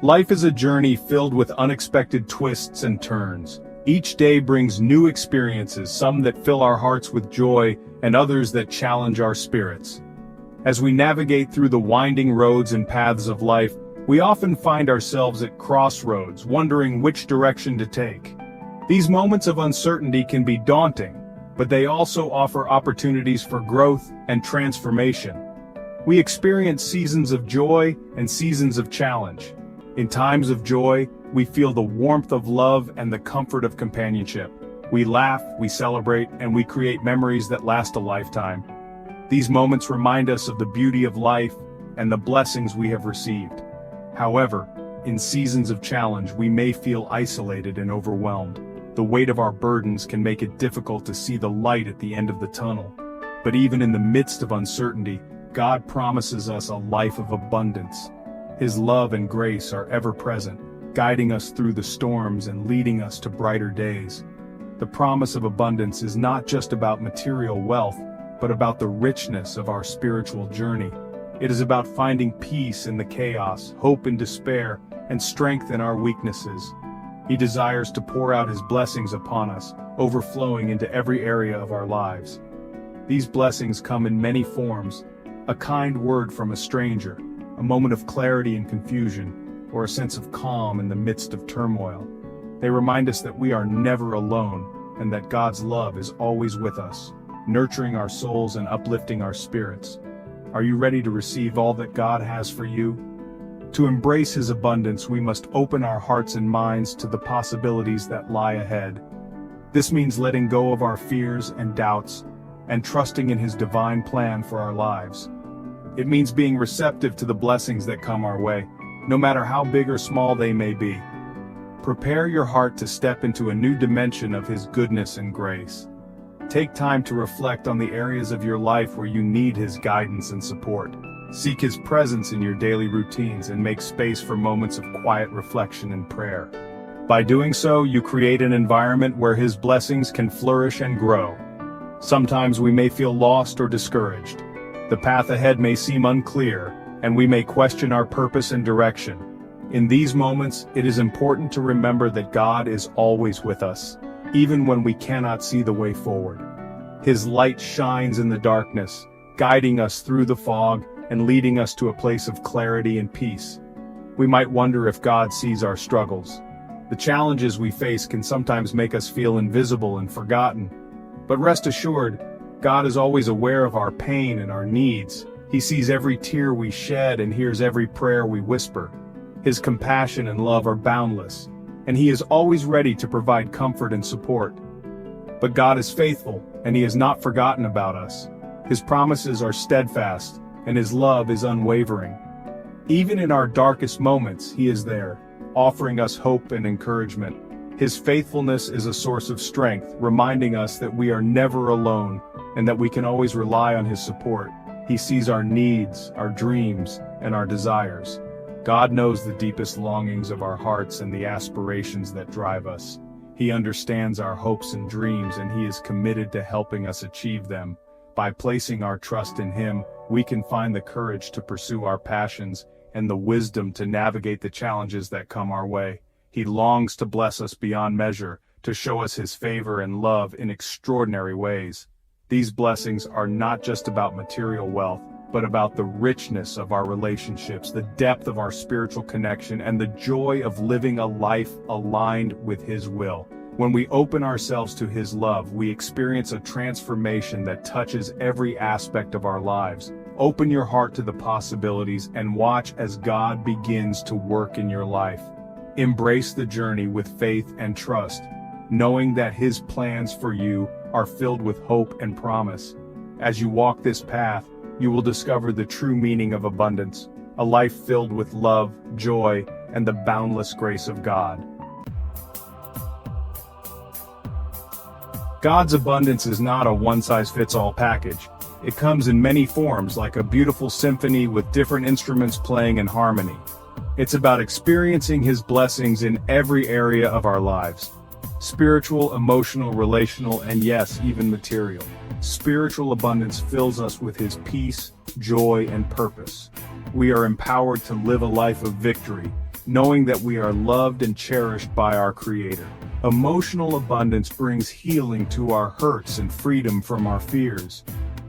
Life is a journey filled with unexpected twists and turns. Each day brings new experiences, some that fill our hearts with joy and others that challenge our spirits. As we navigate through the winding roads and paths of life, we often find ourselves at crossroads, wondering which direction to take. These moments of uncertainty can be daunting, but they also offer opportunities for growth and transformation. We experience seasons of joy and seasons of challenge. In times of joy, we feel the warmth of love and the comfort of companionship. We laugh, we celebrate, and we create memories that last a lifetime. These moments remind us of the beauty of life and the blessings we have received. However, in seasons of challenge, we may feel isolated and overwhelmed. The weight of our burdens can make it difficult to see the light at the end of the tunnel. But even in the midst of uncertainty, God promises us a life of abundance. His love and grace are ever present, guiding us through the storms and leading us to brighter days. The promise of abundance is not just about material wealth, but about the richness of our spiritual journey. It is about finding peace in the chaos, hope in despair, and strength in our weaknesses. He desires to pour out His blessings upon us, overflowing into every area of our lives. These blessings come in many forms: a kind word from a stranger, a moment of clarity in confusion, or a sense of calm in the midst of turmoil. They remind us that we are never alone, and that God's love is always with us, nurturing our souls and uplifting our spirits. Are you ready to receive all that God has for you? To embrace His abundance, we must open our hearts and minds to the possibilities that lie ahead. This means letting go of our fears and doubts, and trusting in His divine plan for our lives. It means being receptive to the blessings that come our way, no matter how big or small they may be. Prepare your heart to step into a new dimension of His goodness and grace. Take time to reflect on the areas of your life where you need His guidance and support. Seek His presence in your daily routines and make space for moments of quiet reflection and prayer. By doing so, you create an environment where His blessings can flourish and grow. Sometimes we may feel lost or discouraged. The path ahead may seem unclear, and we may question our purpose and direction. In these moments, it is important to remember that God is always with us, even when we cannot see the way forward. His light shines in the darkness, guiding us through the fog and leading us to a place of clarity and peace. We might wonder if God sees our struggles. The challenges we face can sometimes make us feel invisible and forgotten. But rest assured, God is always aware of our pain and our needs. He sees every tear we shed and hears every prayer we whisper. His compassion and love are boundless, and He is always ready to provide comfort and support. But God is faithful, and He has not forgotten about us. His promises are steadfast, and His love is unwavering. Even in our darkest moments, He is there, offering us hope and encouragement. His faithfulness is a source of strength, reminding us that we are never alone, and that we can always rely on His support. He sees our needs, our dreams, and our desires. God knows the deepest longings of our hearts and the aspirations that drive us. He understands our hopes and dreams, and He is committed to helping us achieve them. By placing our trust in Him, we can find the courage to pursue our passions and the wisdom to navigate the challenges that come our way. He longs to bless us beyond measure, to show us His favor and love in extraordinary ways. These blessings are not just about material wealth, but about the richness of our relationships, the depth of our spiritual connection, and the joy of living a life aligned with His will. When we open ourselves to His love, we experience a transformation that touches every aspect of our lives. Open your heart to the possibilities and watch as God begins to work in your life. Embrace the journey with faith and trust, knowing that His plans for you are filled with hope and promise. As you walk this path, you will discover the true meaning of abundance, a life filled with love, joy, and the boundless grace of God. God's abundance is not a one-size-fits-all package. It comes in many forms, like a beautiful symphony with different instruments playing in harmony. It's about experiencing His blessings in every area of our lives. Spiritual, emotional, relational, and yes, even material. Spiritual abundance fills us with His peace, joy, and purpose. We are empowered to live a life of victory, knowing that we are loved and cherished by our Creator. Emotional abundance brings healing to our hurts and freedom from our fears.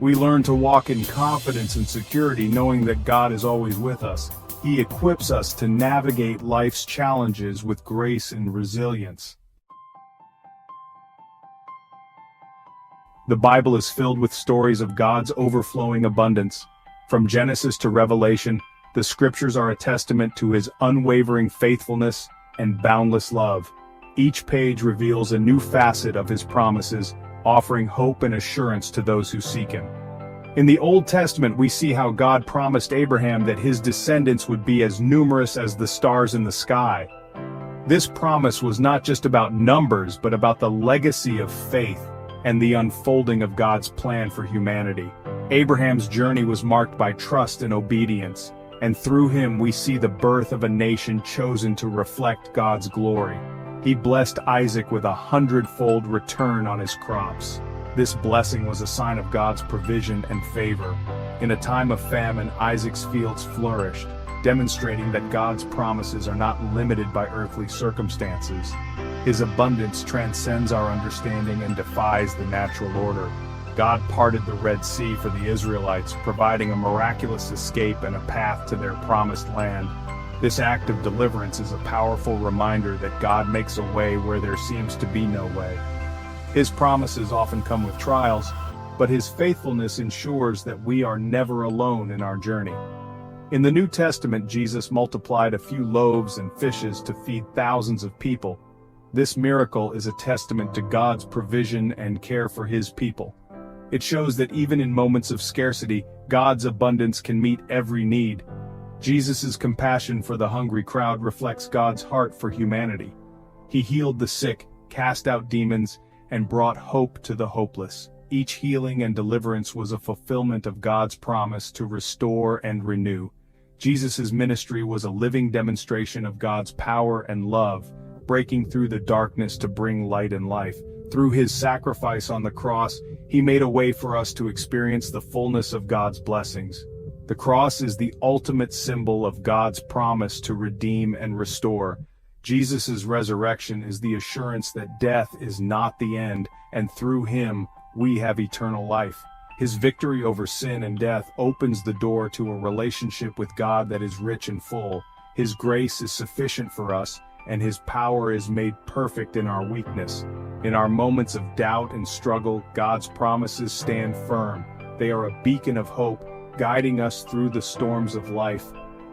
We learn to walk in confidence and security, knowing that God is always with us. He equips us to navigate life's challenges with grace and resilience. The Bible is filled with stories of God's overflowing abundance. From Genesis to Revelation, the scriptures are a testament to His unwavering faithfulness and boundless love. Each page reveals a new facet of His promises, offering hope and assurance to those who seek Him. In the Old Testament, we see how God promised Abraham that his descendants would be as numerous as the stars in the sky. This promise was not just about numbers, but about the legacy of faith and the unfolding of God's plan for humanity. Abraham's journey was marked by trust and obedience, and through him we see the birth of a nation chosen to reflect God's glory. He blessed Isaac with 100-fold return on his crops. This blessing was a sign of God's provision and favor. In a time of famine, Isaac's fields flourished, demonstrating that God's promises are not limited by earthly circumstances. His abundance transcends our understanding and defies the natural order. God parted the Red Sea for the Israelites, providing a miraculous escape and a path to their promised land. This act of deliverance is a powerful reminder that God makes a way where there seems to be no way. His promises often come with trials, but His faithfulness ensures that we are never alone in our journey. In the New Testament, Jesus multiplied a few loaves and fishes to feed thousands of people. This miracle is a testament to God's provision and care for His people. It shows that even in moments of scarcity, God's abundance can meet every need. Jesus' compassion for the hungry crowd reflects God's heart for humanity. He healed the sick, cast out demons, and brought hope to the hopeless. Each healing and deliverance was a fulfillment of God's promise to restore and renew. Jesus' ministry was a living demonstration of God's power and love, breaking through the darkness to bring light and life. Through His sacrifice on the cross, He made a way for us to experience the fullness of God's blessings. The cross is the ultimate symbol of God's promise to redeem and restore. Jesus' resurrection is the assurance that death is not the end, and through Him, we have eternal life. His victory over sin and death opens the door to a relationship with God that is rich and full. His grace is sufficient for us, and His power is made perfect in our weakness. In our moments of doubt and struggle, God's promises stand firm. They are a beacon of hope, guiding us through the storms of life.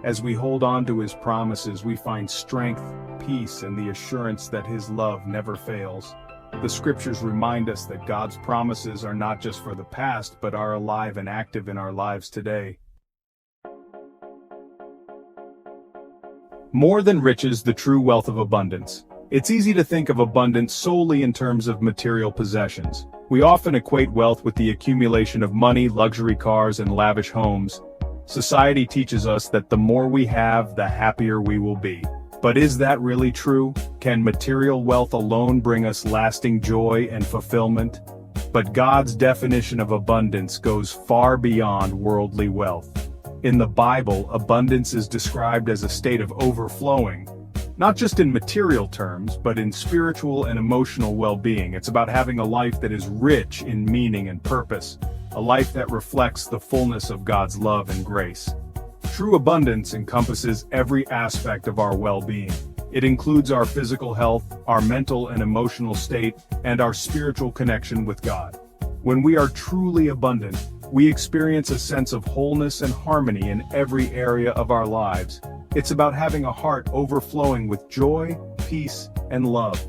As we hold on to His promises, we find strength, peace, and the assurance that His love never fails. The scriptures remind us that God's promises are not just for the past, but are alive and active in our lives today. More than riches, the true wealth of abundance. It's easy to think of abundance solely in terms of material possessions. We often equate wealth with the accumulation of money, luxury cars, and lavish homes. Society teaches us that the more we have, the happier we will be. But is that really true? Can material wealth alone bring us lasting joy and fulfillment? But God's definition of abundance goes far beyond worldly wealth. In the Bible, abundance is described as a state of overflowing, not just in material terms, but in spiritual and emotional well-being. It's about having a life that is rich in meaning and purpose, a life that reflects the fullness of God's love and grace. True abundance encompasses every aspect of our well-being. It includes our physical health, our mental and emotional state, and our spiritual connection with God. When we are truly abundant, we experience a sense of wholeness and harmony in every area of our lives. It's about having a heart overflowing with joy, peace, and love.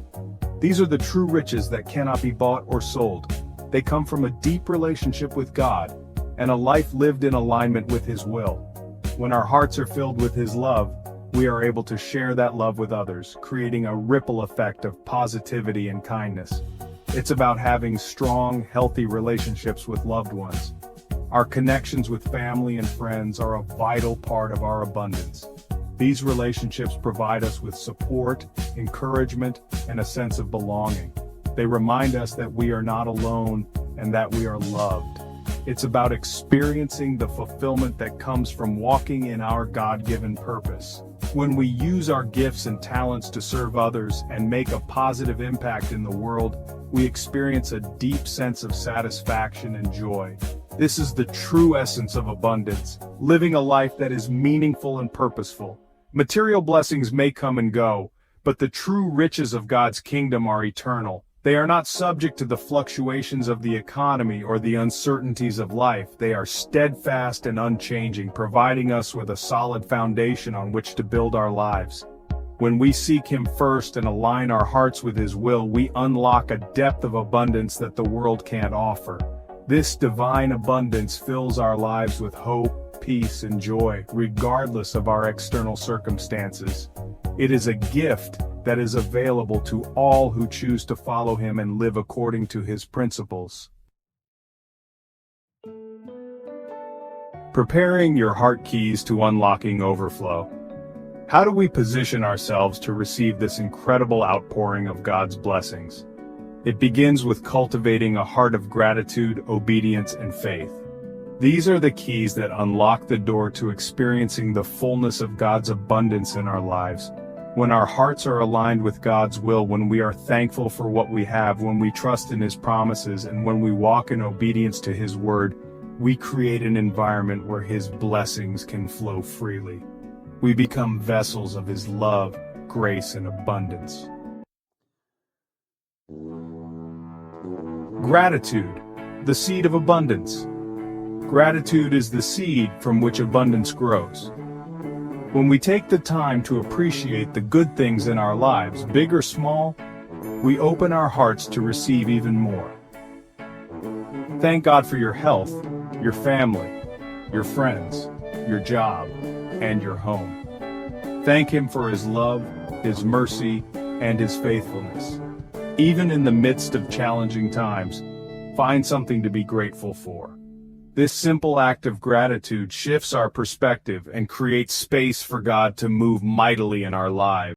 These are the true riches that cannot be bought or sold. They come from a deep relationship with God and a life lived in alignment with His will. When our hearts are filled with His love, we are able to share that love with others, creating a ripple effect of positivity and kindness. It's about having strong, healthy relationships with loved ones. Our connections with family and friends are a vital part of our abundance. These relationships provide us with support, encouragement, and a sense of belonging. They remind us that we are not alone and that we are loved. It's about experiencing the fulfillment that comes from walking in our God-given purpose. When we use our gifts and talents to serve others and make a positive impact in the world, we experience a deep sense of satisfaction and joy. This is the true essence of abundance, living a life that is meaningful and purposeful. Material blessings may come and go, but the true riches of God's kingdom are eternal. They are not subject to the fluctuations of the economy or the uncertainties of life. They are steadfast and unchanging, providing us with a solid foundation on which to build our lives. When we seek Him first and align our hearts with His will, we unlock a depth of abundance that the world can't offer. This divine abundance fills our lives with hope, peace, and joy, regardless of our external circumstances. It is a gift that is available to all who choose to follow Him and live according to His principles. Preparing your heart keys to unlocking overflow. How do we position ourselves to receive this incredible outpouring of God's blessings? It begins with cultivating a heart of gratitude, obedience, and faith. These are the keys that unlock the door to experiencing the fullness of God's abundance in our lives. When our hearts are aligned with God's will, when we are thankful for what we have, when we trust in His promises, and when we walk in obedience to His word, we create an environment where His blessings can flow freely. We become vessels of His love, grace, and abundance. Gratitude, the seed of abundance. Gratitude is the seed from which abundance grows. When we take the time to appreciate the good things in our lives, big or small, we open our hearts to receive even more. Thank God for your health, your family, your friends, your job, and your home. Thank Him for His love, His mercy, and His faithfulness. Even in the midst of challenging times, find something to be grateful for. This simple act of gratitude shifts our perspective and creates space for God to move mightily in our lives.